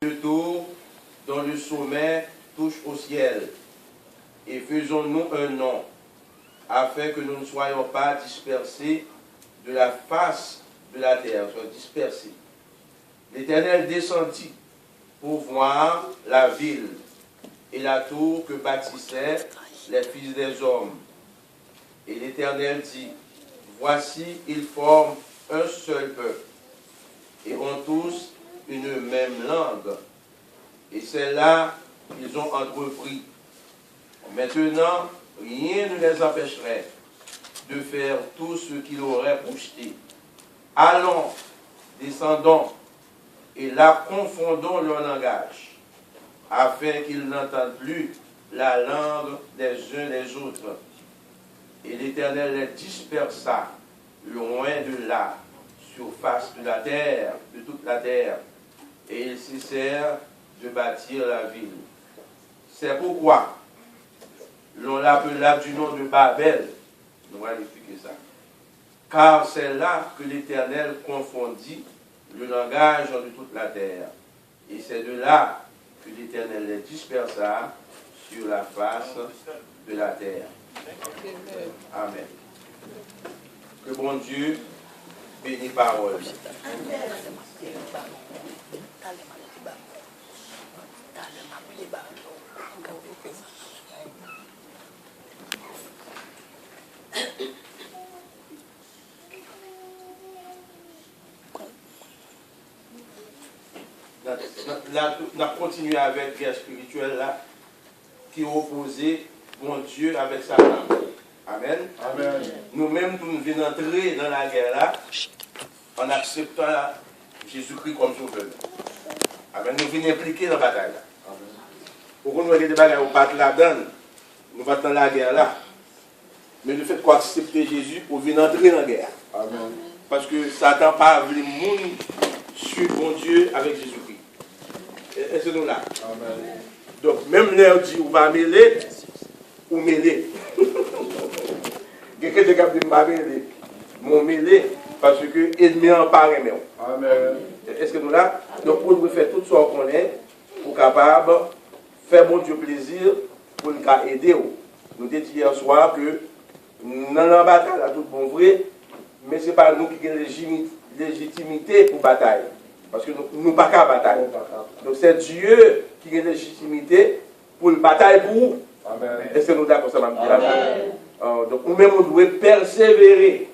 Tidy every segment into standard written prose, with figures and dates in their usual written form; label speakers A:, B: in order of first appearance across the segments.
A: de tour dont le sommet touche au ciel, et faisons-nous un nom, afin que nous ne soyons pas dispersés de la face de la terre, soit dispersés. L'Éternel descendit pour voir la ville et la tour que bâtissaient les fils des hommes. Et l'Éternel dit, voici, ils forment un seul peuple, et ont tous une même langue. Et c'est là qu'ils ont entrepris. Maintenant, rien ne les empêcherait de faire tout ce qu'ils auraient projeté. Allons, descendons, et là confondons leur langage, afin qu'ils n'entendent plus la langue des uns des autres. Et l'Éternel les dispersa loin de là, surface de la terre, de toute la terre, et ils cessèrent de bâtir la ville. C'est pourquoi l'on l'appela du nom de Babel. Nous allons expliquer ça. Car c'est là que l'Éternel confondit le langage de toute la terre. Et c'est de là que l'Éternel les dispersa sur la face de la terre. Amen. Que bon Dieu bénisse parole. On a continué avec guerre spirituelle là, qui opposait mon Dieu avec sa femme. Amen. Amen. Nous-mêmes, nous venons entrer dans la guerre là, en acceptant Jésus-Christ comme sauveur. Amen. Nous venons impliquer dans la bataille là. Pourquoi nous avons des bagages au battre là-dedans, nous va dans la guerre là. Mais le fait d'accepter Jésus pour venir entrer dans la guerre. Amen. Parce que Satan pas voulu monde sur bon Dieu avec Jésus-Christ. Et c'est nous là. Amen. Donc, même l'air dit, on va mêler, ou mêler. Quelqu'un qui a dit, on va mêler. Mon mêler, parce que l'ennemi en parle. Amen. Est-ce que nous là? Donc, pour nous faire tout ce qu'on est, pour capable faire bon Dieu plaisir, pour nous aider. Nous avons dit hier soir que nous dans la bataille, à tout bon vrai, mais ce n'est pas nous qui avons légitimité pour bataille. Parce que nous ne pas qu'à bataille. Donc c'est Dieu qui a la légitimité pour une bataille pour vous. Est-ce que nous d'accord ça, donc nous-mêmes, on doit persévérer.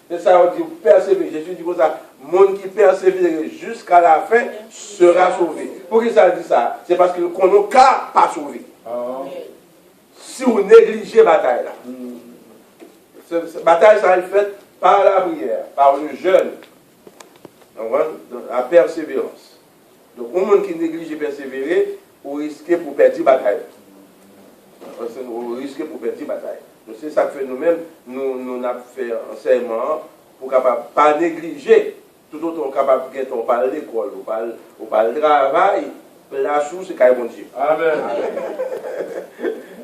A: C'est ça, on dit persévérer. Jésus dit comme ça, le monde qui persévère jusqu'à la fin sera sauvé. Pourquoi ça dit ça? C'est parce qu'on n'a qu'à pas sauver. Si vous négligez la bataille, là. Cette bataille, ça est faite par la prière, par le jeûne. La persévérance. Donc, au monde qui néglige et persévérer, on risque pour perdre la bataille. On risque pour perdre la bataille. Donc, c'est ça que fait nous-mêmes. Nous avons fait enseignement pour ne pas négliger. Tout autre, on est capable de parler de l'école, on parle de travail. La source, c'est quand même mon Dieu. Amen.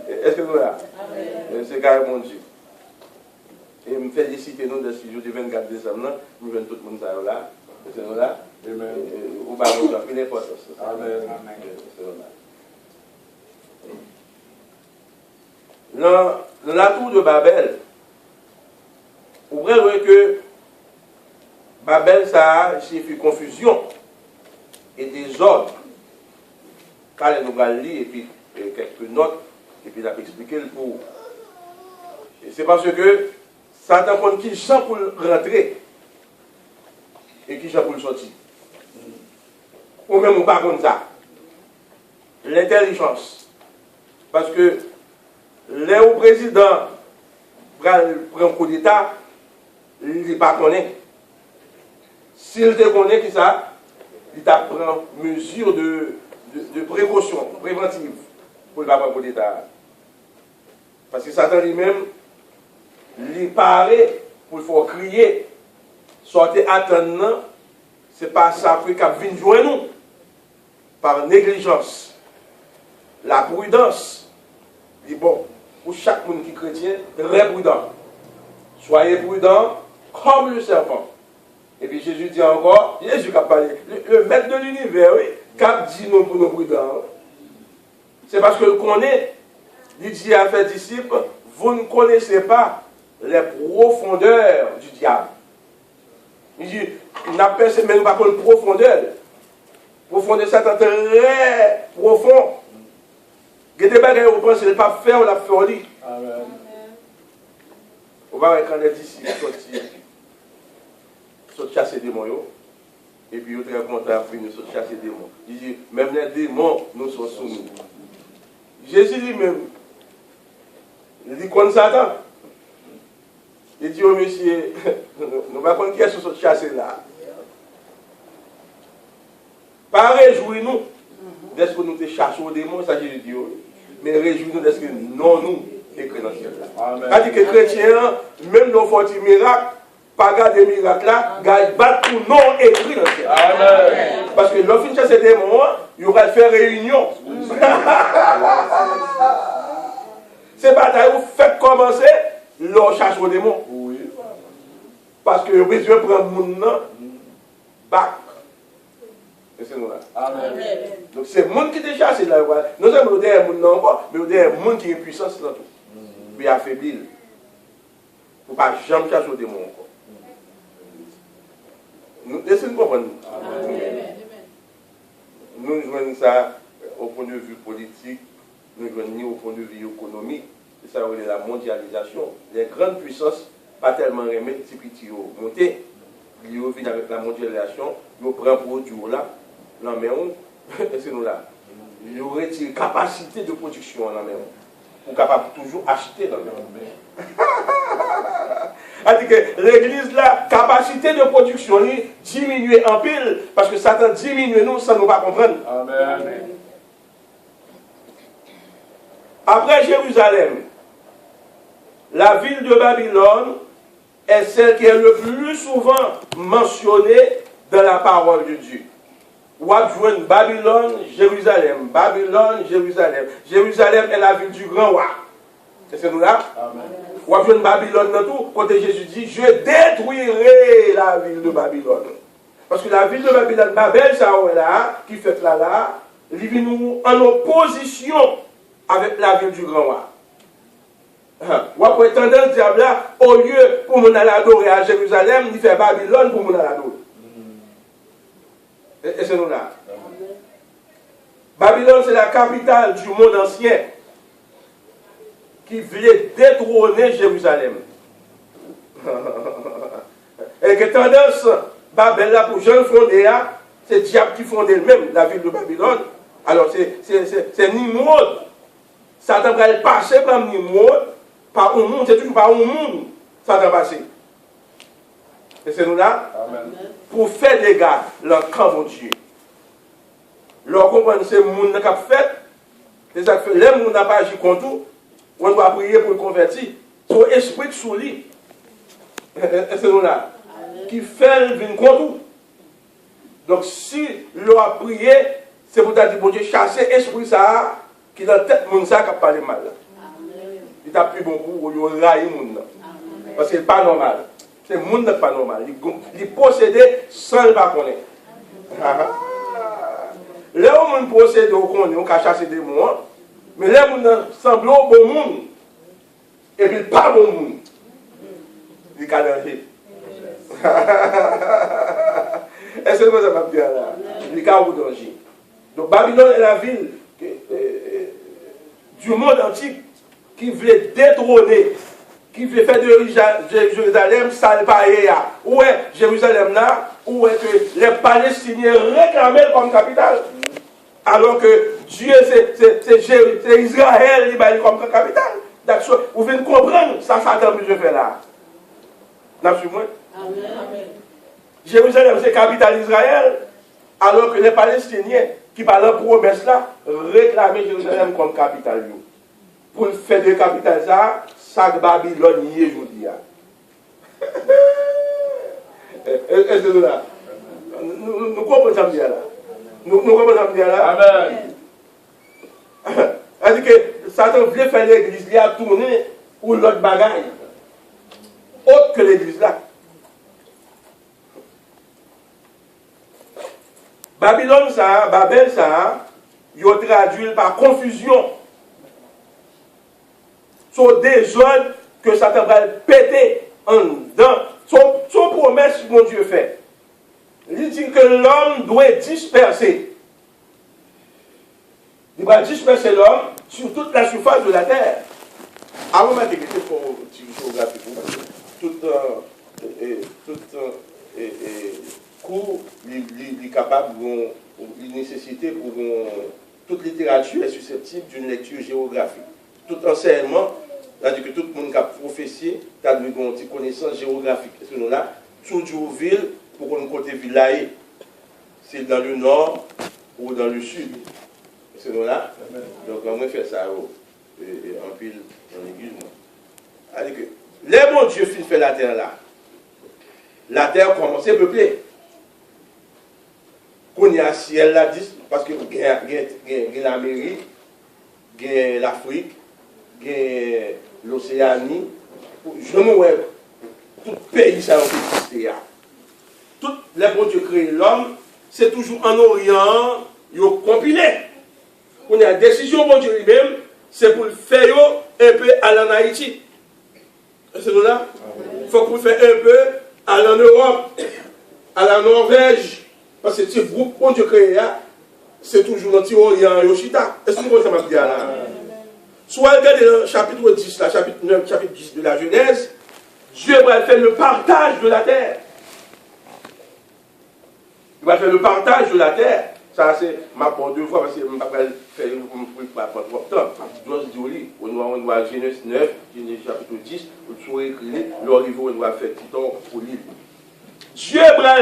A: Est-ce que nous là? C'est quand même mon Dieu. Et je me félicite nous de ce jour du 24 décembre, nous venons tout le monde là. C'est nous là. Amen. Ou bien nous avons fait l'importance. Amen. Dans la tour de Babel, vous voyez que Babel, ça signifie confusion et désordre. Quand nous allons lire et puis quelques notes, et puis il a expliqué le pour. Et c'est parce que Satan compte qui chante pour rentrer et qui chante pour le sortir. Ou même on pas comme ça. L'intelligence. Parce que le président prend un coup d'État, il ne pas connaît. S'il te connaît qui ça, il prend mesure de précaution, préventive, pour ne pas prendre un coup d'État. Parce que Satan lui-même, il paraît pour le faire crier, sortez attendant, ce n'est pas ça qui vient joindre nous, par négligence. La prudence, dit bon, pour chaque monde qui est chrétien, très prudent. Soyez prudent comme le serpent.
B: Et puis Jésus dit encore, Jésus qui a parlé, le maître de l'univers, oui, qui a dit non pour nos prudents. C'est parce que le connaît, il dit à ses disciples, vous ne connaissez pas les profondeurs du diable. Il dit, il n'a pas même pas de profondeur. Profondeur, c'est très profond. Il y a des bagages où on pense qu'il ne pas faire la folie. Amen. On va voir quand les disciples sortent chasser des démons. Et puis ils sont très contents de nous chasser des démons. Il dit, même les démons nous sont soumis. Jésus lui-même, il dit qu'on Satan. Il dit au monsieur, nous ne savons pas qui est-ce que chasser là. Pas réjouis-nous d'être que nous te chassons aux démons, ça Jésus dit. Mais réjouis-nous d'être que non nous écrit dans le ciel. C'est-à-dire que les chrétiens, même dans le miracle, pas garder des miracles là, ils battent pour non écrit dans le ciel. Amen. Parce que l'offre de chasser des démons, il y aura fait réunion. Ces batailles, vous faites commencer, l'on chasse aux démons. Oui. Parce que le besoin prend le monde back. Et c'est nous là. Amen. Donc c'est le monde qui te chasse là. Nous sommes au derrière le monde encore, mais au derrière le monde qui est puissance dans tout. Puis affaiblir. Il ne faut pas jamais chasser aux démons encore. Laissez-nous comprendre. Nous jouons ça au point de vue politique, nous jouons au point de vue économique. Ça c'est la mondialisation. Les grandes puissances, pas tellement remettre si petit monter, ils viennent avec la mondialisation, ils prennent produit là, l'emmènent, et c'est nous là. Ils retirent une capacité de production en l'emmènent. Pour capable toujours acheter dans l'emmènent. C'est-à-dire que l'église là, capacité de production diminue en pile, parce que Satan diminue nous sans nous pas comprendre. Amen. Après Jérusalem, la ville de Babylone est celle qui est le plus souvent mentionnée dans la parole de Dieu. Ou à joindre Babylone, Jérusalem. Babylone, Jérusalem. Jérusalem est la ville du grand roi. C'est nous là? Amen. Ou à joindre Babylone dans tout, côté Jésus dit, je détruirai la ville de Babylone. Parce que la ville de Babylone, Babel, ça là, qui fait là, il vit nous en opposition avec la ville du grand roi. Ou après tendance diable là, au lieu pour mon aller adorer à Jérusalem, il fait Babylone pour mon aller adorer. Et c'est nous là. Babylone, c'est la capitale du monde ancien qui voulait détrôner Jérusalem. Et que tendance, Babel là pour Jean fondé, c'est diable qui fondait même la ville de Babylone. Alors c'est Nimrod. Satan va passer par Nimrod, par un monde, c'est toujours par un monde, Satan va passer. Et c'est nous là. Amen. Pour faire des gars, leur camp de Dieu. Leur comprendre c'est le monde qui a fait, c'est ça que les gens n'ont pas agi contre tout, on doit prier pour le convertir. Son esprit de souli. Et c'est nous là. Qui fait le vin contre tout. Donc si l'on a prié, c'est pour dire, bon Dieu, chasser l'esprit ça, qui dans la tête de monde ça qui a parlé mal. Il t'a pris bon coup, il a raillé le monde. Parce que ce n'est pas normal. C'est le monde n'est pas normal. Il possédait sans le pas connaître. Là où on procède au connaît, on a chassé des démons, mais là où on semble au bon monde, et puis pas bon monde, il y a danger. Est-ce que ça va bien là? Il y a danger. Donc Babylone est la ville du monde antique qui voulait détrôner, qui veut faire de Jérusalem Salpaïa. Où est Jérusalem là? Où est que les Palestiniens réclamaient comme capitale? Alors que Dieu, c'est Israël qui est comme capitale. Donc, vous venez comprendre ça, Satan que je fais là. Amen. Jérusalem, c'est capitale d'Israël, alors que les Palestiniens qui parlent de promesse là, réclamaient Jérusalem comme capitale. Pour faire de capitale ça, sac Babylone y est aujourd'hui. Est-ce que là? Nous comprenons ça bien là. Nous comprenons ça bien là. Amen. C'est-à-dire que Satan voulait faire l'église, il a tourné ou l'autre bagaille. Autre que l'église là. Babylone, ça, Babel, ça, il a traduit par confusion. Sont des ordres que Satan va péter en dedans. Son promesse que mon Dieu fait. Il dit que l'homme doit disperser. Il va disperser l'homme sur toute la surface de la terre. Avant de m'intégrer pour une géographie, tout cours, il est capable, il nécessité pour toute littérature est susceptible d'une lecture géographique. Tout enseignement, c'est-à-dire que tout le monde qui a prophétié, a une connaissance géographique. Parce que nous là, toujours ville, pour qu'on côté village, c'est dans le nord ou dans le sud. Parce que nous là, donc on va faire ça en pile dans l'église. C'est-à-dire que les bons Dieu fait la terre là. La terre commence à peupler. Qu'on y a ciel là, parce que il y a l'Amérique, il y a l'Afrique, il y a l'Océanie. Je me vois tout pays ça existe. Tout les bons Dieu créent l'homme, c'est toujours en Orient, ils ont compilé. On a une décision bon Dieu lui-même, c'est pour le faire un peu aller en Haïti. C'est là. Il faut qu'on le fasse un peu aller en Europe, à la Norvège. Parce que ce groupe bon Dieu créé, c'est toujours dans l'Orient et Yoshita. Est-ce que vous comprenez ce que je là? Soit regardez dans le chapitre 10, là, chapitre 9, chapitre 10 de la Genèse, Dieu va faire le partage de la terre. Il va faire le partage de la terre. Ça, c'est ma part deux fois, parce que je ne vais pas faire trop de temps. On voit Genèse 9, Genèse chapitre 10, on va écrire, l'arrivée, on va faire petit temps pour l'île. Dieu va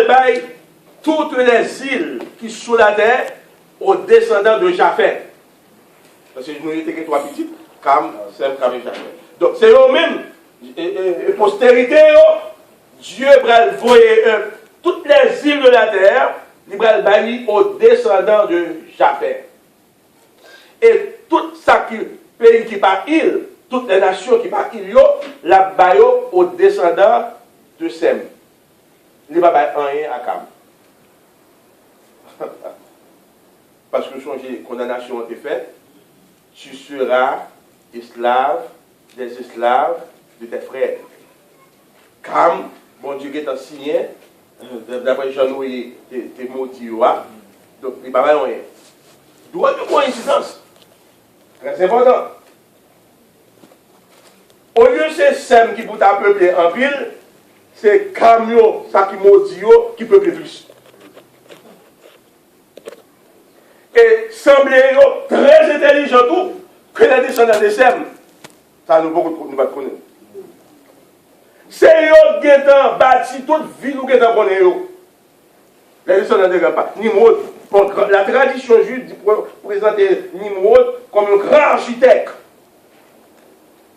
B: toutes les îles qui sont sous la terre aux descendants de Japheth. Parce que nous étions que trois petites, Cam, Sem, Cam et Japheth. Donc c'est eux-mêmes, et postérité, Dieu va envoyer toutes les îles de la terre, il va les aux descendants de Japheth. Et tout ça qui pays qui par île, toutes les nations qui par île, la baille aux descendants de Sem. Il va pas rien à Cam. Parce que changer condamnation a été faite, tu seras esclave des esclaves de tes frères. Cam, bon Dieu qui est signé, d'après Jean-Noé, t'es maudit, donc il n'y a pas rien. Droit de coïncidence. Très important. Au lieu de ces Sem qui peut peupler en pile, c'est Cam, ça qui maudit, qui peuple plus. Et semblait très intelligent tout que les descendants de Sem. Ça nous ne pas connaître. C'est eux qui ont bâti toute ville où ils ont connu. Les descendants de Sem. Nimrod, la tradition juive présente Nimrod comme un grand architecte.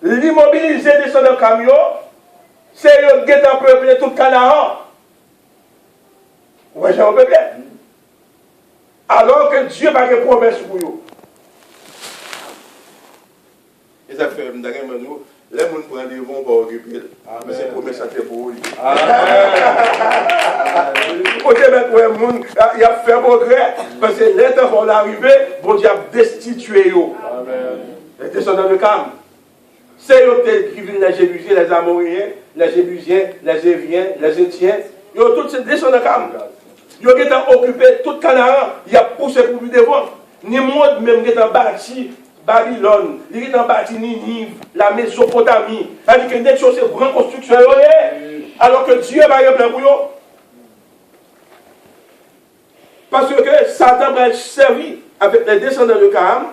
B: L'immobiliser des descendants de camion, c'est eux qui ont peuplé tout Canaan. Ouais, j'ai un peuple. Alors que Dieu n'a pas de promesse pour eux. Et ça fait, les gens prennent des bons pour occuper. Mais c'est promesse à tes pour eux. Il a fait progrès. Parce que les temps vont arriver, bon Dieu a destitué eux. Les descendants de Cam. C'est eux qui vivent les Jébusiens, les Amoriens, les Jébusiens, les Éviens, les Étiens. Ils ont tous ces descendants de Cam. Ils ont occupé tout Canaan, il a poussé pour lui devant. Nimrod même qui a bâti Babylone, il a bâti Ninive, la Mésopotamie. C'est-à-dire que des choses, c'est grande construction. Alors que Dieu va y avoir pour eux. Parce que Satan va servir avec les descendants de Cam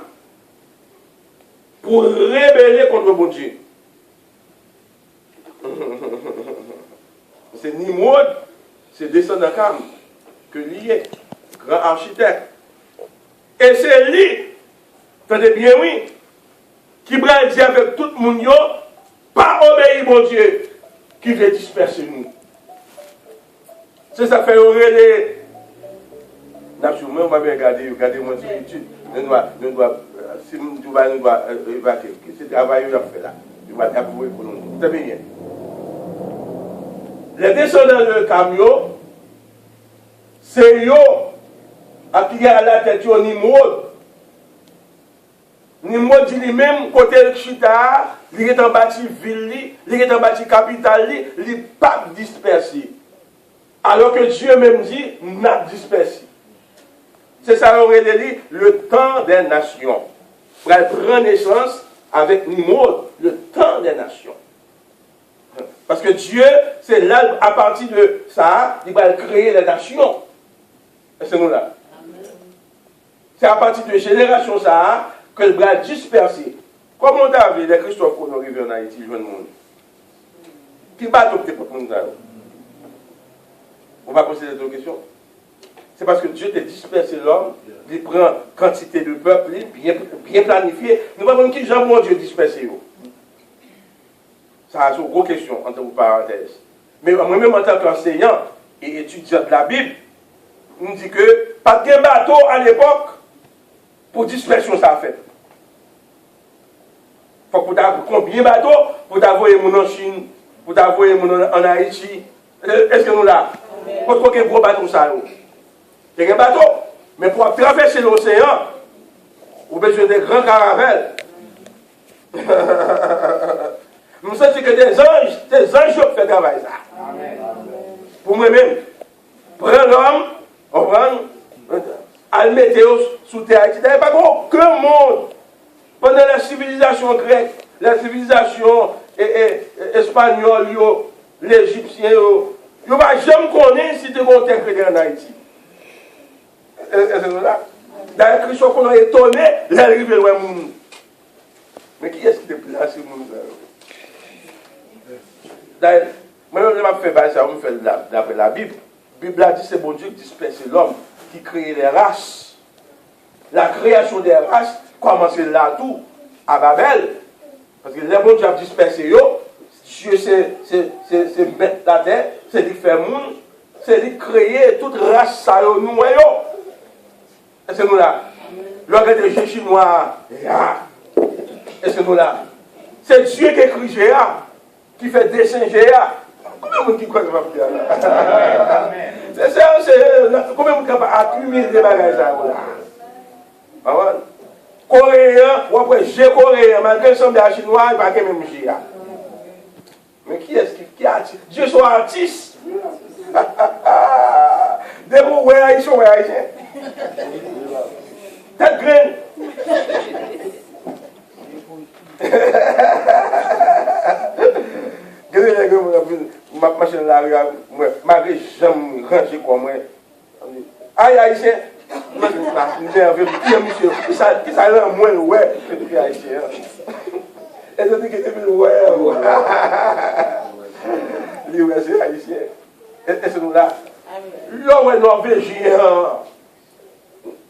B: pour rébeller contre bon Dieu. C'est Nimrod, c'est descendant de Cam. Que lié, grand architecte. Et c'est lui, tenez bien oui, qui va dire avec tout le monde, pas obéir mon Dieu, qui veut disperser nous. C'est ça fait les naturellement, on va bien regarder mon étude. Nous doit, si nous doit évacuer, c'est le travail qu'on a fait là. Nous doit approuver pour nous. Très bien. Les descendants de camion, c'est eux qui est à la tête de Nimrod. Nimrod dit lui-même, côté le chita, il est en bâti ville, il est en bâti capitale, il n'est pas dispersé. Alors que Dieu même dit, n'a dispersé. C'est ça, on dit, le temps des nations. Pour prendre naissance avec Nimrod, le temps des nations. Parce que Dieu, c'est là, à partir de ça, il va créer les nations. Et c'est nous là. C'est à partir de génération ça que le bras dispersé. Comment on a vu les Christophe qu'on est arrivé en Haïti, le monde? Qui va adopter pour nous? On va poser des questions. C'est parce que Dieu t'a dispersé l'homme, il prend quantité de peuple, bien planifié. Nous ne savons pas qui jamais Dieu dispersé. Ça, c'est une grosse question, entre parenthèses. Mais moi-même, en tant qu'enseignant et étudiant de la Bible, on me dit que pas de bateau à l'époque pour dispersion ça a fait. Il faut que tu aies combien de bateaux pour t'envoyer en Chine, pour t'envoyer en Haïti. Est-ce que nous là? Pour qu'il y ait un gros bateau, ça. Il y a un bateau, mais pour traverser l'océan, vous avez besoin de grands caravelles. Nous savons que des anges qui font le travail. Pour moi-même, prendre l'homme, on prend, à le mettre sous terre. Il n'y a pas aucun monde. Pendant la civilisation grecque, la civilisation espagnole, l'Égyptien, ils ne vont jamais connaître si tu es chrétien en Haïti. D'ailleurs, les Christians qu'on a étonné, ils arrivent loin de monde. Mais qui est-ce qui te place ce monde? D'ailleurs, moi, je vais faire ça, je vais faire d'après la Bible. La Bible a dit que c'est bon Dieu qui disperse l'homme, qui crée les races. La création des races commence là tout, à Babel. Parce que les bon Dieu a dispersé, Dieu c'est mettre la terre, c'est lui faire monde, c'est lui créer toute race, ça nous, et c'est nous là. L'orgue des Chinois, et c'est nous là. C'est Dieu qui écrit Géa, qui fait dessin Géa. Combien de monde qui croit que va faire là? C'est ça, combien de monde qui va accumuler des bagages là? Coréen, ou après G coréen, malgré le son de la chinoise, il va pas même G. Mais qui est-ce qui a artiste? Dieu soit artiste. Des mots, ouais, haïtien, ouais, haïtien. Tête graine. Ma machine là, malgré j'aime ranger comme moi. Aïe, haïtien. Qui ça l'a moins ouais que haïtien. Et je dis que c'est ouais. Lui, c'est haïtien. Et c'est nous là. L'homme est norvégien.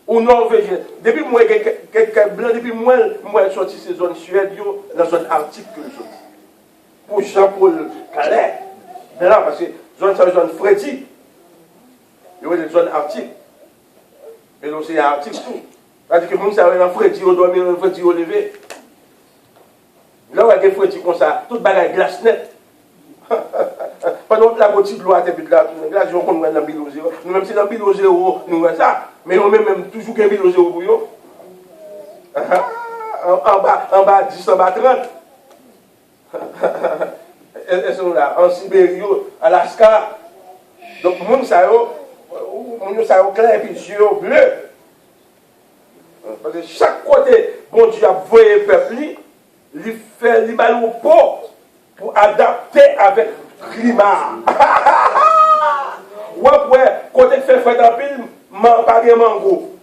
B: Ou norvégien. Depuis moi, quelqu'un blanc, depuis moi, je suis sorti ces zones suèdes, dans la zone arctique que je sorti. Pour Jean-Paul Calais. Mais là, parce que zone Freddy. Il y a des zones arctiques. Mais l'océan arctique tout. C'est-à-dire que nous savons dans Freddy, on doit dans Freddy au lever. Là, on a des Freddy comme ça, toute bagaille glace net. Pendant que la boutique de l'eau a été là, là, on connaît dans Bilo 0. Nous, même si dans Bilo 0, nous avons ça. Mais on met même toujours qu'un Bilo 0 pour eux. En bas 10, en bas 30. Elles sont là, en Sibérie, Alaska. Donc, nous savons clair et puis yeux bleus. Parce que chaque côté, bon Dieu a voyé le peuple, il fait les ballons pour adapter avec le climat. Ou après, côté fait frais en pile, pas de mango.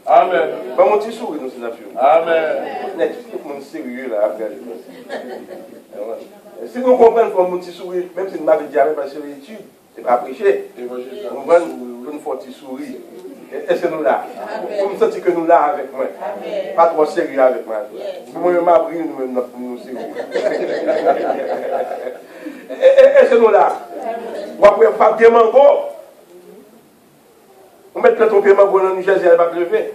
B: Amen. Pas mon petit sourire, nous, c'est Amen. Tout le sérieux là, si nous comprenons comme mon petit sourire, même si nous m'avons dit avec passer l'étude, c'est pas prêcher. Nous voulons une petit sourire. Et c'est nous là. Vous me sentez que nous là avec moi. Pas trop sérieux avec moi. Moi, je m'abris, nous sérieux. Et c'est nous là. Ou après, pas bien mango. On met plein de pied mango dans le Niger, elle va lever.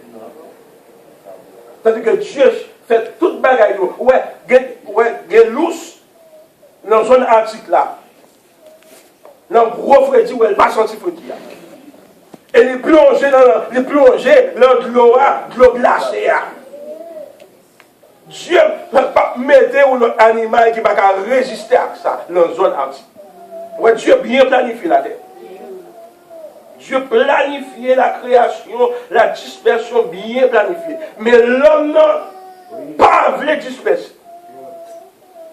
B: C'est-à-dire que Dieu fait toute bagaille. Ouais, il y a lousse dans une zone arctique là. Dans le gros Freddy où elle va sentir Freddy. et les plonger dans de l'eau glacée. Dieu ne peut pas mettre un animal qui ne peut pas résister à ça dans la zone arctique. Ouais, Dieu a bien planifié la terre. Dieu planifié la création, la dispersion bien planifiée. Mais l'homme n'a pas voulu disperser.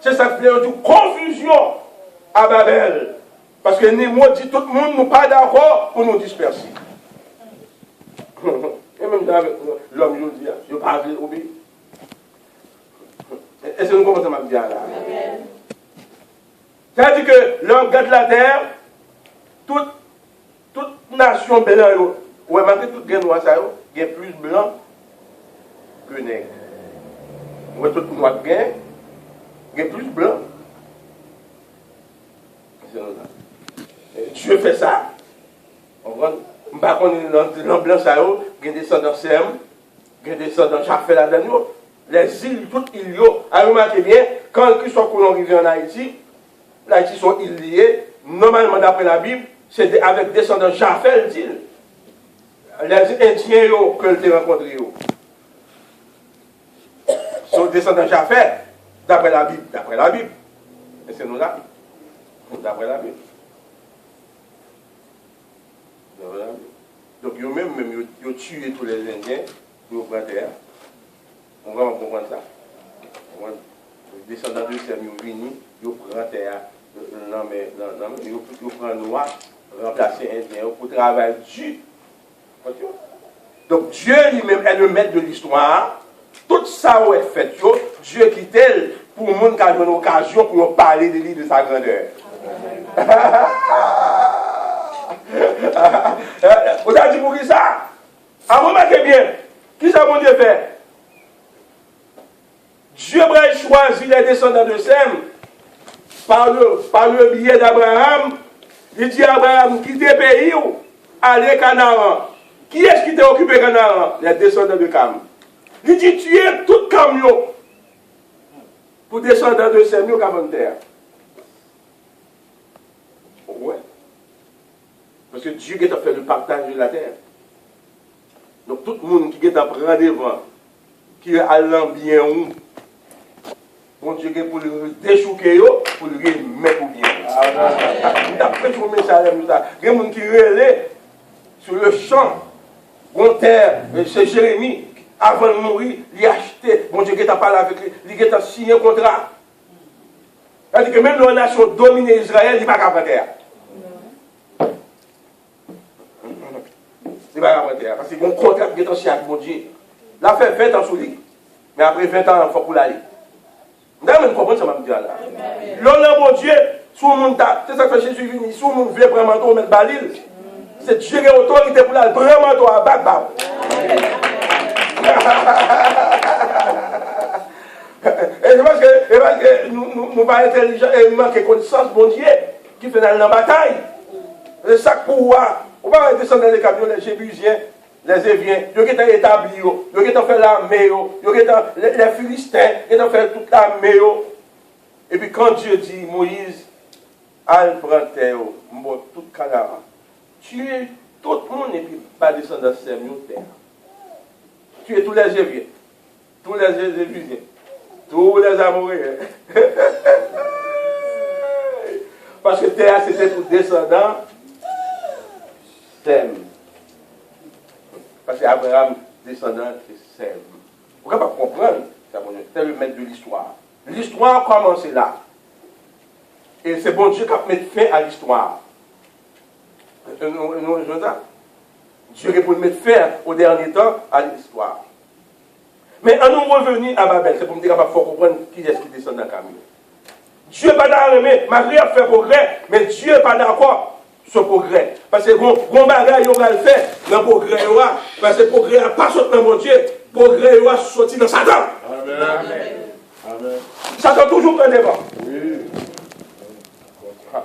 B: C'est ça qui fait une confusion à Babel. Parce que Nimrod dit tout le monde n'est pas d'accord pour nous disperser. Et même l'homme, je dis, je ne pas obéir. Est-ce que nous commençons à dire là? C'est-à-dire que l'homme garde la terre, toute nation blanche, ou malgré tout les noirs, il y a plus blanc que nègre. Ou tout noir il y a plus blanc. Dieu fait ça. On va dans blanc, il y a des descendants Sem, il y a des descendants Japheth là-dedans. Les îles, toutes îles, remarquez bien, quand ils sont arrivés en Haïti, l'Haïti sont îles liées, normalement d'après la Bible, c'est avec descendants Japheth d'îles. Les Indiens que tu as rencontrés sont descendants Japheth, d'après la Bible. D'après la Bible. Et c'est nous là. D'après la Bible. Donc, ils-même, ils ont tué tous les Indiens, ils ont pris terre. On va comprendre ça. Les descendants de Sem, ils sont venus, ils ont pris terre. Ils ont pris noir, remplacé Indien pour travailler dur. Donc, Dieu lui-même est le maître de l'histoire. Tout ça est fait, Dieu qui tel pour le monde qui a une occasion pour nous parler de lui, de sa grandeur. Vous avez dit pour qui ça? Remarquez bien, qui ça mon Dieu fait? Dieu a choisi les descendants de Sem par le biais d'Abraham. Il dit à Abraham, quittez le pays, allez Canaan. Qui est-ce qui t'a occupé Canaan? Les descendants de Cam. Il dit, tuez tout camion pour descendants de Sem, au Caventerre. Ouais. Parce que Dieu a fait le partage de la terre. Donc tout le monde qui a pris devant, qui a allant bien où, bon Dieu pour le déchouquer, pour le remettre au bien. D'après ce message, il y a des gens qui relaient sur le champ, bon terre, c'est Jérémie, avant de mourir, il a acheté, bon Dieu a parlé avec lui, il a signé un contrat. C'est-à-dire que même la nation dominée Israël, il n'est pas capable de terre. C'est pas capable de terre. Parce qu'il y a un contrat qui est en avec mon Dieu. Là, fait 20 ans sous lui. Mais après 20 ans, il faut pour l'aller. Vous avez compris ça, je là. L'homme, mon Dieu, sous le monde, c'est ça que Jésus venu, sous le monde veut prendre un manteau, mettre balil. C'est Dieu qui a autorité pour la prendre un manteau à battre. Et je pense que nous ne pas intelligents et nous manquons de connaissance, mon Dieu, qui fait dans la bataille. C'est ça pour voir. On va descendre dans les camions, les Jébusiens, les Éviens, ils ont établi, ils ont fait l'armée, les Philistins, ils ont fait toute l'armée. Et puis quand Dieu dit, Moïse, al prendre terre, tout Canaan, tuez tout le monde et puis pas descendre dans ces terre. Tuez tous les Éviens, tous les Jébusiens, tous les Amoréens. Parce que terre, c'était pour descendants. Sem. Parce qu'Abraham, descendant, c'est Sem. Vous ne pouvez pas comprendre, c'est le maître de l'histoire. L'histoire commence là. Et c'est bon Dieu qui a mis fin à l'histoire. Dieu qui pour mettre fin au dernier temps à l'histoire. Mais en nous revenir à Babel, c'est pour me dire qu'il faut comprendre qui est-ce qui descend dans le camion. Dieu n'est pas d'accord, Marie a fait progrès, mais Dieu n'est pas d'accord. Ce progrès. Parce que bon bagage, il va le faire dans le progrès. Parce que le progrès n'a pas sorti dans mon Dieu. Le progrès va sortir dans Satan. Amen. Satan toujours prend devant. Oui.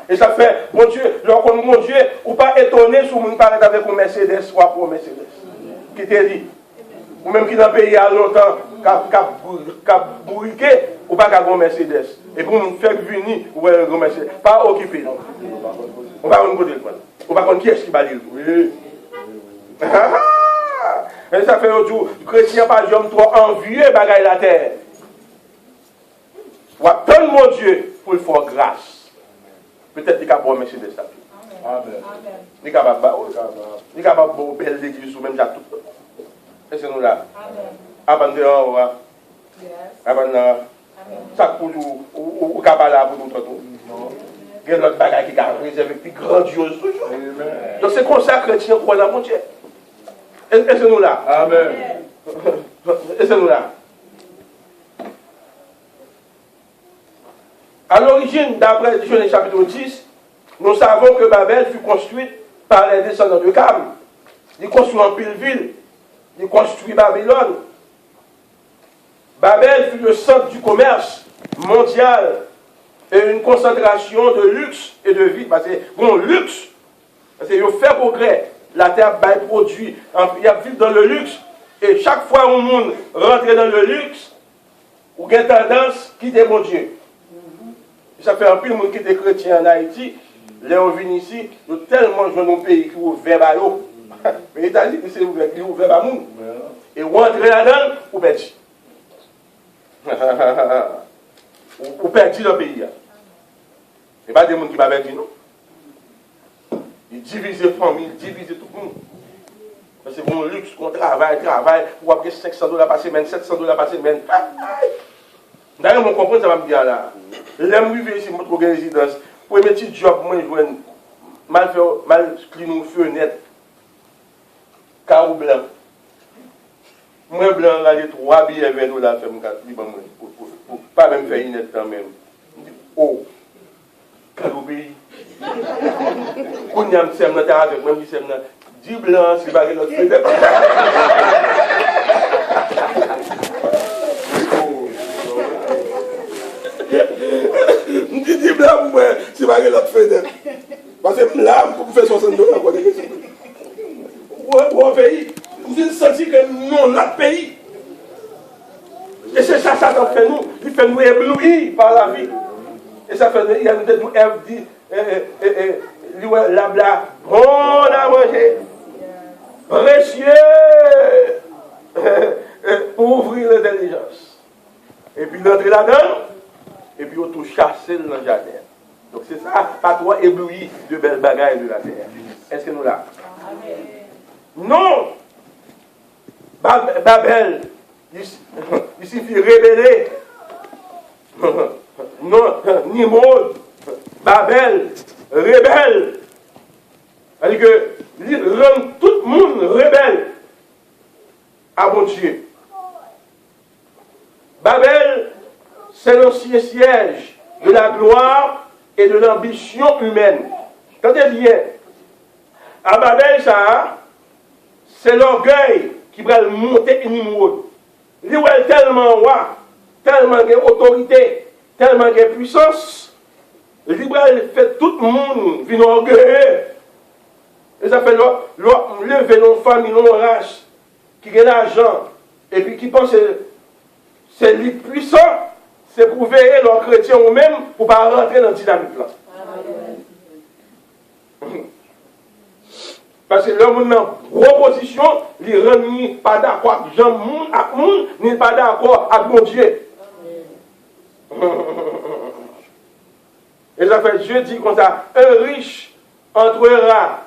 B: Et ça fait, mon Dieu, lorsqu'on mon Dieu, ou pas étonné si vous parlez avec un Mercedes, soit pour un Mercedes. Qui te dit? Ou même qui dans le pays il y a longtemps, qui a bourriqué, ou pas qu'à un Mercedes. Et pour nous faire venir, ou pas un Mercedes. Pas occupé. On va voir un côté. On va voir qui est-ce qui va dire. Oui. Mais ça fait un jour, chrétien pas jamais trop envieux bagaille la terre. Donne mon Dieu pour le faire grâce. Peut-être qu'il y a bon Mercedes ça. Amen. Il est capable de faire belle l'église ou même déjà tout. Et c'est nous là. Avant de voir. Avant de ça pour ou capable là pour nous tout. Il y a notre bagaille qui est réservé plus grandiose toujours. Donc c'est comme ça que chrétien croit dans mon Dieu. Et c'est nous là. Amen. Et c'est nous là. À l'origine, d'après Genèse chapitre 10, nous savons que Babel fut construite par les descendants de Cam. Ils construisent en pile ville. Ils construisent Babylone. Babel fut le centre du commerce mondial et une concentration de luxe et de vie. Parce que, bon, luxe, parce qu'il fait progrès. La terre bail produit. Il y a vivre dans le luxe. Et chaque fois où le monde rentre dans le luxe, on a tendance à quitter mon Dieu. Ça fait un peu de monde qui était chrétien en Haïti. Là, on vient ici, nous tellement jouons dans un pays qui est ouvert à l'eau. Mais les États-Unis, c'est ouvert à nous. Et on entre là-dedans, on perd. On perd le pays. Ce n'est pas des gens qui va perdre, non. Ils divisent les familles, ils divisent tout le monde. C'est bon luxe, on travaille, pour avoir $500 par semaine, $700 par semaine. D'ailleurs, on comprend ça va me dire là. L'aime vivre ici, mon résidence. Pour mes petits jobs, moi, je vois mal cliner fenêtre. Carreau blanc. Moi, blanc, là, les 3 billets verts, là, fait mon pour pas même faire une net quand même. Oh, carreau pays. Quand il y a un sème dans la avec même si c'est 10 blancs, c'est pas notre fenêtre. Je dis blanc pour moi, c'est pas l'autre fenêtre. Parce que là, pour faire $60, quoi. Pour un pays, vous sentez que nous, notre pays. Et c'est ça, ça fait nous. Il fait nous éblouir par la vie. Et ça fait il y a nous dit, la bla, bon à manger, précieux, pour ouvrir l'intelligence. Et puis l'entrer là-dedans, et puis on tout chasser dans le jardin. Donc c'est ça, pas toi ébloui de belles bagailles de la terre. Est-ce que nous là? Non! Babel, il suffit révéler. Non, Nimrod, Babel, rebelle. C'est-à-dire que, il rend tout le monde rebelle à mon Dieu. Babel, c'est l'ancien siège de la gloire et de l'ambition humaine. Entendez bien. À Babel, ça, c'est l'orgueil qui va monter Nimrod. Il est tellement roi, tellement d'autorité, tellement de puissance. Le libéral fait tout le monde vient orgueilleux. Et ça fait lever nos familles, nos races, qui ont l'argent, et puis qui pensent que c'est lui puissant, c'est pour veiller leurs chrétiens eux-mêmes pour ne pas rentrer dans la dynamique là. Parce que l'homme en proposition, il ne rend pas d'accord avec Jean Moun, avec Moun, ni pas d'accord avec mon Dieu. Et ça fait, je dis comme ça, un riche entrera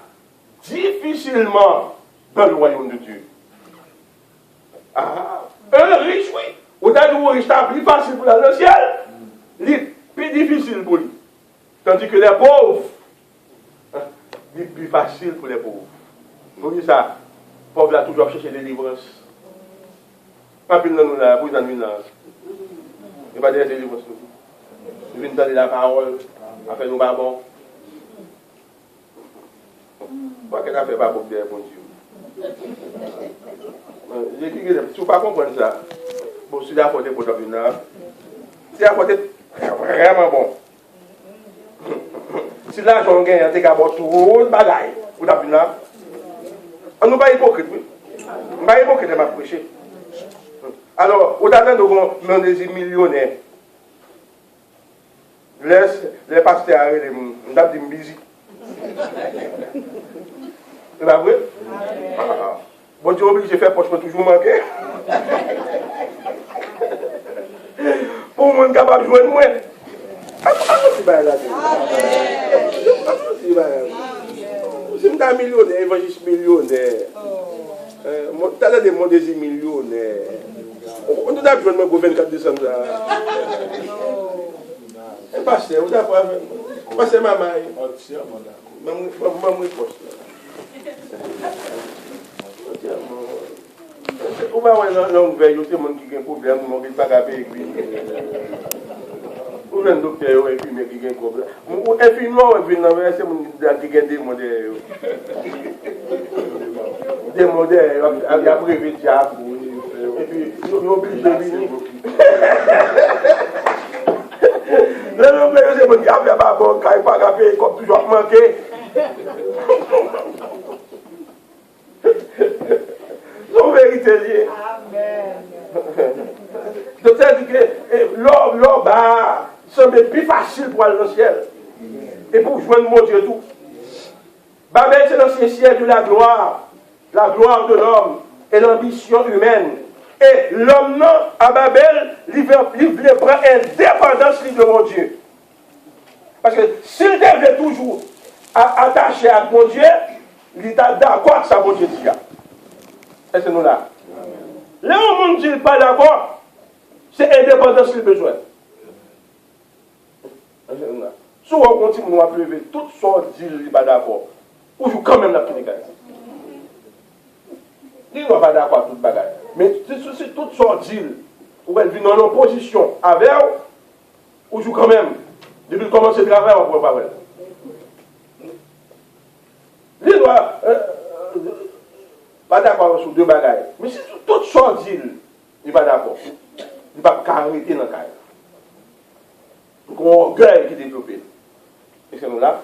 B: difficilement dans le royaume de Dieu. Ah, un riche, oui. Au-delà du riche, c'est plus facile pour aller dans le ciel, c'est plus difficile pour lui. Tandis que les pauvres, c'est plus facile pour les pauvres. Vous voyez ça, les pauvres là toujours chercher des livrances. Pas plus de nous là, pour nous là. Il n'y a pas de délivrance. Nous venons donner la parole, à faire nos barbons. Pourquoi qu'elle a fait pas pour dire bon Dieu? J'ai dit que si vous ne pas comprendre ça, bon, si la faute est pour nous là, si la faute est vraiment bon. Si l'argent gagne, c'est qu'à avoir tout le bagaille pour nous là. On ne va pas hypocrite, oui. On ne va pas hypocrite de ma prêcher. Alors, au-delà de nous des millionnaires, laisse les pasteurs arrêter, on a dit busy. C'est pas vrai? Bon Dieu obligé de faire poche pour toujours manquer. Pour moi, capable de jouer moi. Si je suis millionnaire, évangéliste millionnaire. Tu as des mon désir millionnaire. On doit jouer le 24 décembre. Pasteur, vous avez pasteur maman. Maman poste. On va voir l'homme veille, c'est mon qui a un problème, mon qui pas payer. Ou un docteur et puis mais qui a un problème. Et puis moi, et puis non, c'est mon qui a des modèles. Des modèles, il y a prévu diable. Et puis, il est obligé de venir. L'homme c'est mon qui a fait pas bon, quand il pas payer, comme toujours manqué. Non, vérité liée. Amen. Donc, ça dit que l'homme semble plus facile pour aller dans le ciel. Et pour joindre mon Dieu tout. Babel, c'est l'ancien ciel de la gloire de l'homme et l'ambition humaine. Et l'homme, non, à Babel, il voulait prendre indépendance de mon Dieu. Parce que s'il devait toujours attaché à mon Dieu, il est d'accord avec ça, mon Dieu dit. Et c'est nous là. Là où on ne dit pas d'accord, c'est indépendance qu'il a besoin. Si on continue à pleurer, tout ça dit qu'il n'est pas d'accord. Ou joue quand même la petite bagaille. Il n'est pas d'accord avec toute bagaille. Mais si tout ça dit, ou elle vit en opposition avec, ou joue quand même. Depuis qu'il commence le travail, on ne peut pas voir. Il doit pas d'accord sur deux bagailles. Mais si tout ça dit, il n'est pas d'accord. Il ne va pas arrêter dans le cas. Donc on orgueil qui est développé. Et c'est nous là.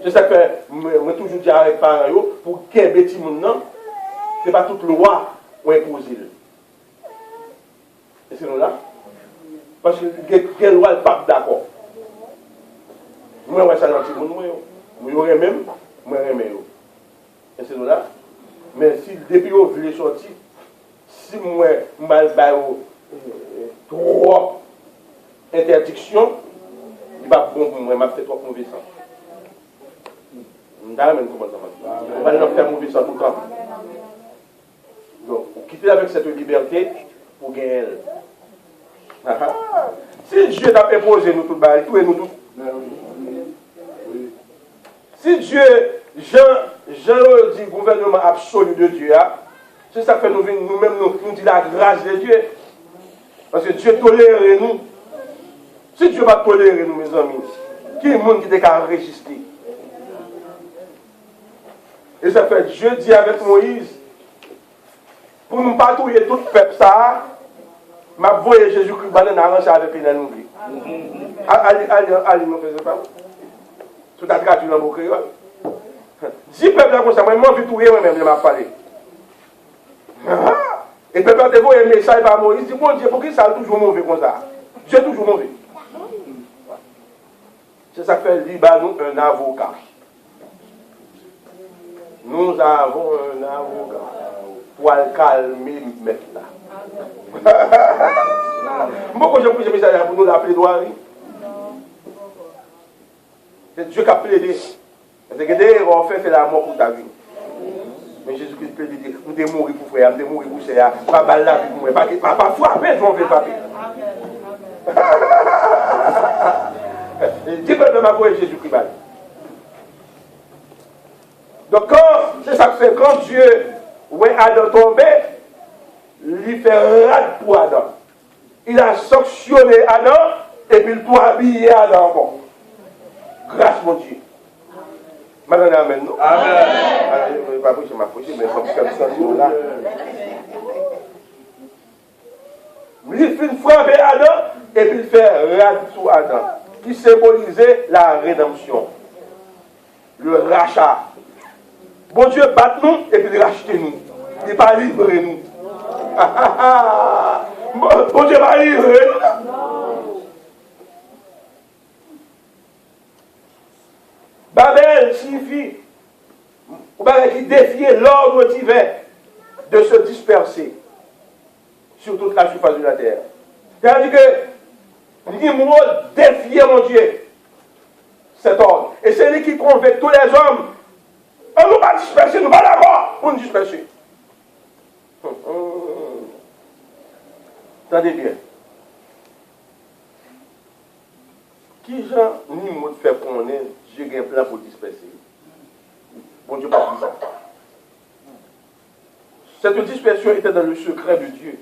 B: C'est ça que je toujours dis avec les parents, pour qu'il y ait un petit monde, non, ce n'est pas toute loi qui est imposée. Et c'est nous là. Parce que quelle loi n'est pas d'accord. Moi, je suis un petit monde, moi, je même, moi, je même. Et c'est nous là. Mais si depuis vous voulez sortir, si moi, je suis trop interdiction, il va bon pour moi, je vais faire trop mauvais sang. Je ne sais pas comment ça marche. On va leur faire mauvais sang tout le temps. Donc, quitter avec cette liberté pour gagner elle. Si Dieu t'a imposé nous tout, tout et nous tout. Si Dieu, Jean dit gouvernement absolu de Dieu, c'est ça que nous-mêmes nous dit la grâce de Dieu. Parce que Dieu tolère nous. Si Dieu va tolérer nous, mes amis, qui est le monde qui est qu'à résister? Et ça fait Dieu dit avec Moïse, pour nous patrouiller tout le peuple, ça, m'a voyé Jésus-Christ dans l'arrangement avec les nouveaux. Allez, nous faisons pas. Tout à traduit dans mon créole. 10 peuples comme ça, moi, je vais tout moi-même, je m'ai parlé. Et le peuple a envoyé un message par Moïse, il dit, mon Dieu, pour qui ça a toujours mauvais comme ça? Dieu est toujours mauvais. C'est ça que fait Libanon un avocat. Nous avons un avocat pour le calmer maintenant. Pourquoi j'ai pris ce message pour nous la plaidoirie? C'est Dieu qui a plaidé. Parce que dès qu'on fait, c'est la mort pour ta vie. Mais Jésus-Christ plaidé, nous devons mourir pour frère, nous devons mourir pour frère, pas balle la vie pour moi, pas frapper, je m'en fais frapper. Dis que je m'avoue Jésus-Christ. Donc c'est ça que fait, quand Dieu voit Adam tomber, il fait rade pour Adam. Il a sanctionné Adam et puis il doit habiller Adam encore. Grâce mon Dieu. Maintenant, amen. Amen. Je ne vais pas prêcher ma prêche, mais comme ça, nous là. Il fait frapper Adam et puis il fait rade sur Adam, qui symbolisait la rédemption, le rachat. Bon Dieu bat nous et puis il rachète nous. Il n'est pas livré nous. Bon Dieu va livrer nous. Babel signifie, on bagaille qui défiait l'ordre divin de se disperser sur toute la surface de la terre. C'est-à-dire que Nimrod défiait mon Dieu, cet ordre. Et c'est lui qui convainc tous les hommes. On ne va pas disperser, nous pas d'accord pour nous disperser. Attendez bien. Qui Jean Nimrod fait qu'on ait Dieu a un plan pour disperser? Bon Dieu, pas plus ça. Cette dispersion était dans le secret de Dieu.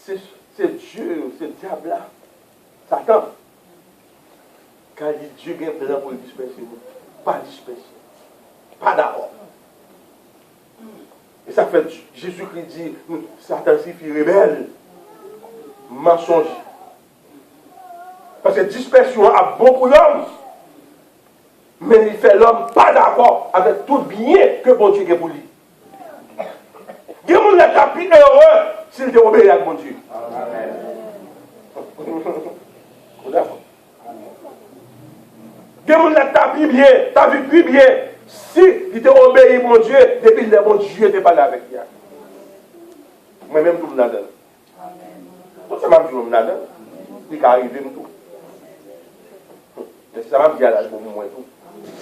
B: C'est Dieu, c'est le diable-là, Satan, qui a dit Dieu a un plan pour le disperser. Pas disperser. Pas d'abord. Et ça fait Jésus-Christ dit Satan s'y fit rebelle. Mensonge. Parce que dispersion a beaucoup d'hommes. Mais il fait l'homme pas d'accord avec tout bien que bon Dieu a pour lui. Il y a des gens qui sont heureux s'il obéit à bon Dieu. Amen. Il y a des gens qui bien, t'as vu plus bien si il t'a obéi à bon Dieu depuis le bon Dieu n'était pas là avec lui. Moi-même, tout le monde. Tout ça m'a dit, il est arrivé tout. Mais ça m'a dit à l'âge pour moi tout.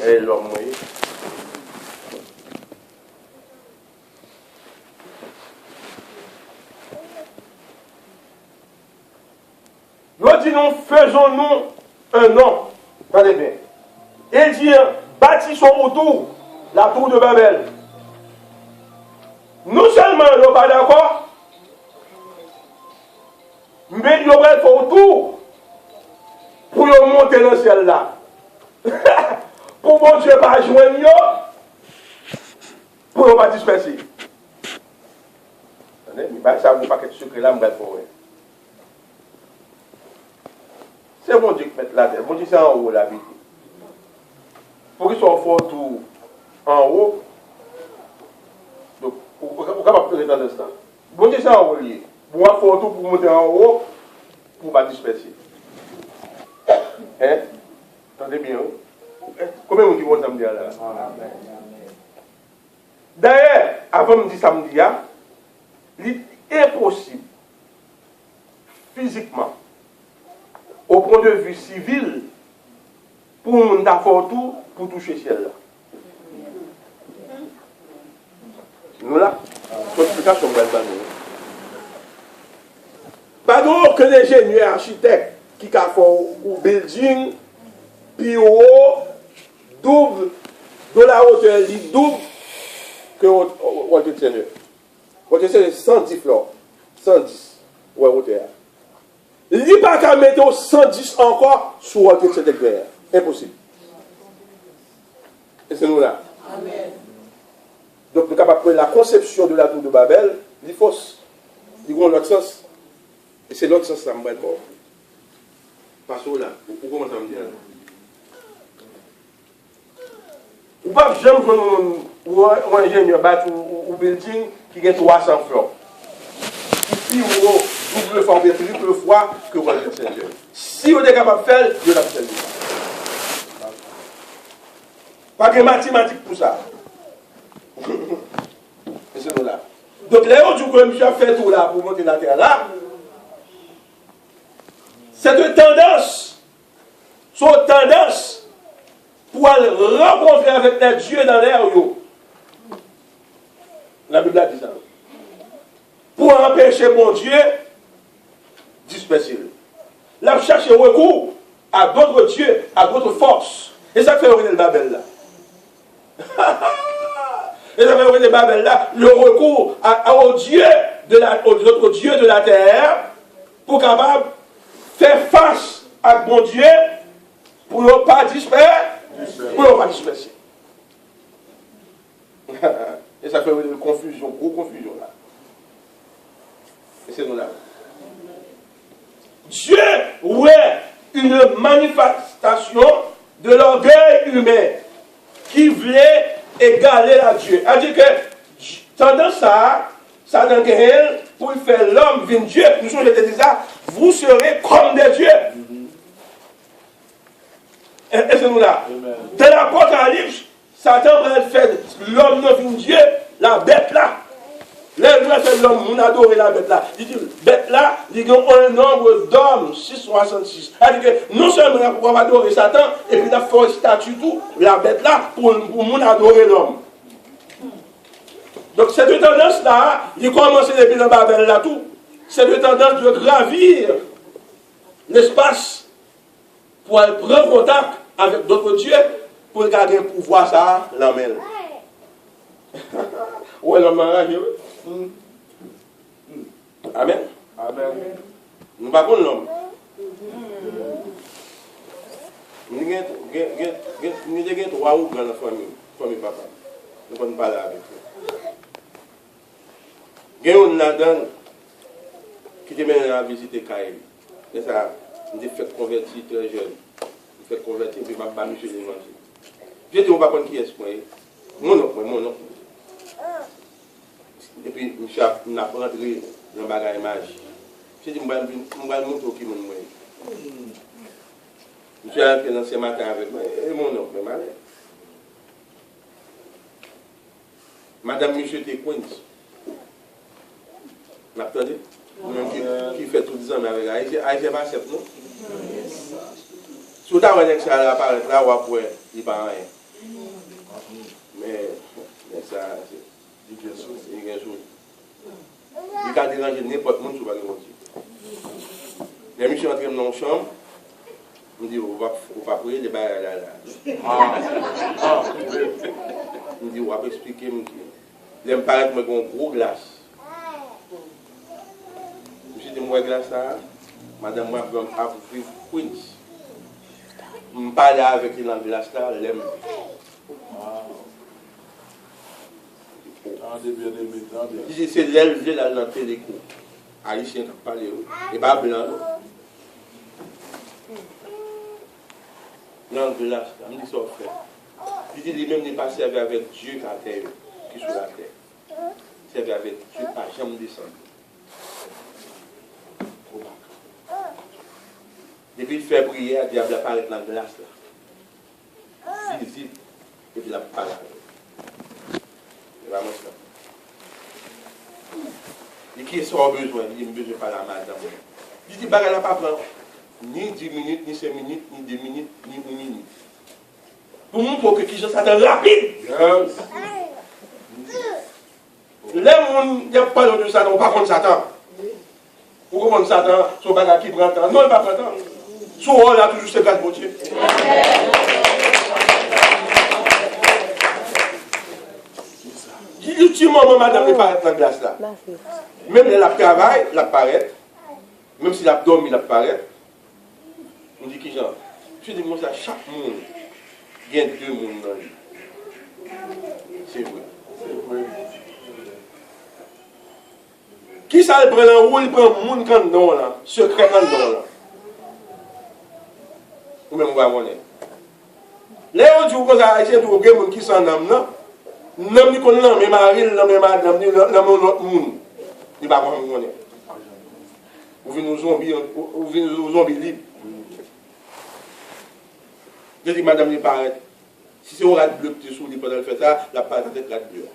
B: Et l'homme, moi. Il dit, nous faisons-nous un nom. Attendez bien. Il dit, bâtissons autour la tour de Babel. Non seulement nous ne sommes pas d'accord, mais nous devons faire autour pour monter dans le ciel là. Pour mon Dieu pas joindre, pour ne pas disperser. Attendez, ça ne va pas être secret là, je vais pour c'est bon Dieu qui met la terre. Bon Dieu, c'est en haut la vie. Pour qu'ils soient forts tout en haut. Donc, on ne peut pas faire dans l'instant. Bon Dieu, c'est en haut lié. Pour faire tout pour monter en haut, pour ne pas disperser. Hein? Attendez bien. Combien de gens samedi là? D'ailleurs, avant de dire samedi, il est impossible, physiquement, au point de vue civil, pour nous faire tout pour toucher le ciel là. Nous là, l'explication va être nous. Pas aucun ingénieur architecte qui a fait un building, puis haut, double, de la hauteur, il double que Walter Seigneur. Walter Seigneur, 110 floors. 110. Ouais, hauteur. Il n'y a pas qu'à mettre 110 encore sur Walter Seigneur. Impossible. Et c'est nous là. Amen. Donc, nous sommes capables de prendre la conception de la tour de Babel, il est fausse. Il y a l'autre sens. Et c'est l'autre sens, ça me va être bon. Passons là. Vous commencez à me dire. Ou pas, j'aime un ingénieur bâti ou building qui a 300 floors. Qui ou double fois, triple fois que vous allez faire. Si vous êtes capable de faire, vous allez faire. Pas de mathématiques pour ça. Et c'est là. Donc, là, du coup, je fait tout là pour monter la terre là. Cette tendance, son tendance pour aller rencontrer avec les dieux dans l'air. La Bible a dit ça. Pour empêcher mon Dieu disperser. Là, chercher recours à d'autres dieux, à d'autres forces. Et ça fait le Babel là. Et ça fait le Babel là, le recours aux dieux aux autres dieux de la terre pour capable faire face à mon Dieu pour ne pas disperser. Pour ne pas disperser. Et ça fait une confusion, grosse confusion là. Et c'est nous là. Dieu, ouais, une manifestation de l'orgueil humain qui voulait égaler à Dieu. C'est-à-dire que, tendance à ça dans pour faire l'homme venir Dieu, nous sommes dit ça, vous serez comme des dieux. Et c'est nous là. Dans l'Apocalypse, Satan va faire l'homme non Dieu, la bête là. Les gens fait l'homme, on adore la bête là. Il dit, bête là, il y a un nombre d'hommes, 666. C'est-à-dire que non seulement on va adorer Satan, et puis il a fait un statut tout, la bête là, pour adorer l'homme. Donc ces deux tendances là, il commence depuis le Babel là tout. Ces deux tendances de gravir l'espace pour aller prendre contact avec d'autres dieux pour garder le pouvoir ça, l'emmène. Ouais, l'homme enragé, oui. Amen.
C: Amen.
B: Nous ne parlons pas de l'homme. Nous avons trois ou dans la famille papa. Nous ne pouvons pas parler avec eux. Il y a un là-dedans qui te mène à visiter Kaïl. C'est ça, il a fait convertir très jeune. Il fait convertir, puis je vais monsieur l'évangile. Je dis, on ne va pas qui est-ce que mon oncle. Et puis, monsieur a rentré dans le bagage magique. Je dis, je vais montrer qui est. Monsieur a fait dans ce matin avec moi, et mon oncle, mais malade. Madame Monsieur était Queens. Vous m'entendez? Qui fait tout 10 ans avec Aïe, pas accepte, non? Si vous avez ça apparaître là, vous pouvez il pas rien. Mais ça, c'est quelque chose. Il peut déranger n'importe qui sur le monde. Les monsieur entrent dans la chambre, on dit, on va prier, les bails là. On dit, on va expliquer. Il me paraît que j'ai une grosse glace. Je dis, moi, glace là, madame, moi, je vais ouvrir Queens. Je me parle avec elle dans la glace là, elle aime. C'est l'élevé là dans le téléco. Haïtien qui parle, et pas blanc. Dans la glace, je me dis ça, frère. Je dis, lui-même n'est pas servi avec Dieu qui est sur la terre. Servi avec Dieu, pas jamais descendu. Depuis il fait prier, le diable apparaît dans la glace là. Si, et puis il apparaît. Il va montrer. Et qui est son besoin? Il a besoin de parler à madame. Il dit, il n'a pas prendre ni 10 minutes, ni 5 minutes, ni 2 minutes, ni 1 minute. Pour montrer que ça c'est rapide. Les gens ne parlent pas de Satan, pas contre Satan. Vous comprenez Satan, son bagage qui prend temps. Non, il ne prend pas temps. Son rôle a toujours ses grâces, mon Dieu. Ultimement, madame n'est pas dans la glace là. Même si elle travaille, elle apparaît. Même si elle dormi, elle apparaît. On dit qui genre? Je dis, moi, ça, chaque monde, il y a 2 mondes dans lui. C'est vrai. Qui ça le prend là? Où il prend le monde quand non là? Secret quand non là? Ou même, on va voir. Là, on dit que ça, il y a des gens qui sont dans là. Nam ni kon nan men mari, nan men madame, nan men l'autre monde. Il va pas connaître. Ou vient nous zombies libres. Je dis madame il paraît. Si c'est un rat bleu qui sous pendant le fait ça, la patte est rat bleu.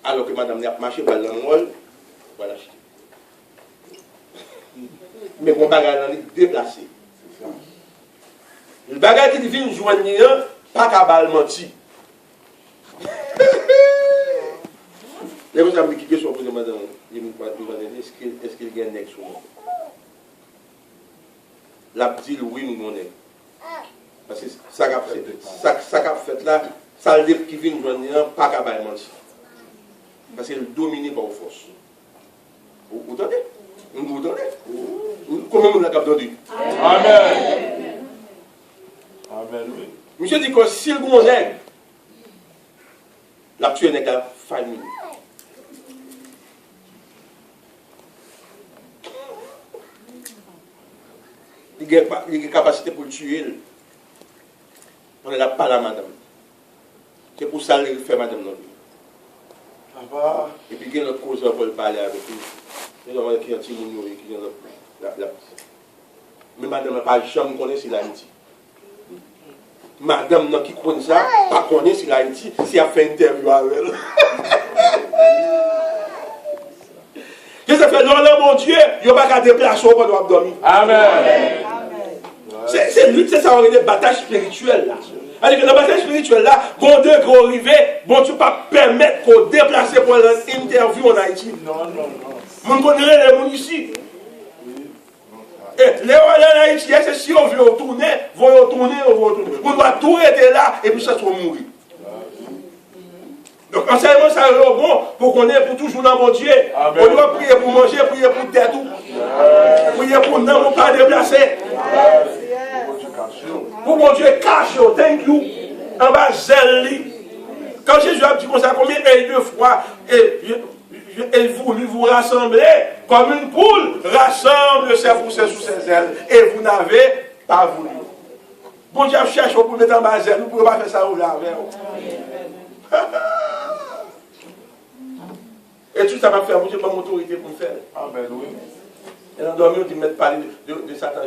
B: Alors que madame a marché par dans le rôle, voilà acheter. Mais mon bagage est déplacé. Le bagage qui vient joindre pas qu'à menti. Les gens qui ont question pour madame, ils me demandent est-ce qu'il y a un ex ou non. La petite, oui, nous nez. Parce que ça qu'a fait là, ça veut dire qu'il vient joindre pas qu'à menti. Parce qu'il domine par force. Vous entendez? Vous entendez? Comment vous l'avez entendu?
C: Amen. Amen, oui.
B: Monsieur dit que si le bon nègre, la tuer n'est qu'à famille. Il y a une capacité pour tuer. On n'a pas la madame. C'est pour ça qu'il fait madame non. Et puis il y a une autre cause pour parler avec lui. Il y a un petit mounio qui vient la. Mais madame n'a pas jamais connu si l'amitié. madame qui connaît ça, pas connaît sur Haïti, si elle fait une interview avec elle. Qu'est-ce que ça fait? Non, mon Dieu, il n'y a pas qu'à déplacer pour nous dormir.
C: Amen.
B: C'est lui, c'est ça, on a des batailles spirituelles là. Alors que dans la bataille spirituelle là, bon Dieu qui est arrivé, bon Dieu pas permettre qu'on déplace pour une interview en Haïti.
C: Non.
B: On connaît les gens ici. Et les gens en Haïti, c'est si on veut retourner, vont retourner. On doit tout rester là et puis ça se mourir. Donc, enseignement, ça est bon pour qu'on ait pour toujours dans mon Dieu.
C: Amen.
B: On doit prier pour manger, prier pour tête tout. Prier pour ne pas déplacer. Pour mon Dieu, cache, thank you. En bas, zèle. Quand Jésus a dit comme ça, combien de fois, et vous rassemblez comme une poule, rassemble ses poussées sous ses ailes, et vous n'avez pas voulu. Bon Dieu cherche pour mettre en bas, zèle, vous ne pouvez pas faire ça avec. Et tout ça va faire, vous n'avez pas mon autorité pour le faire.
C: Amen, oui.
B: Et dans le dormir, on dit mettre parler de Satan.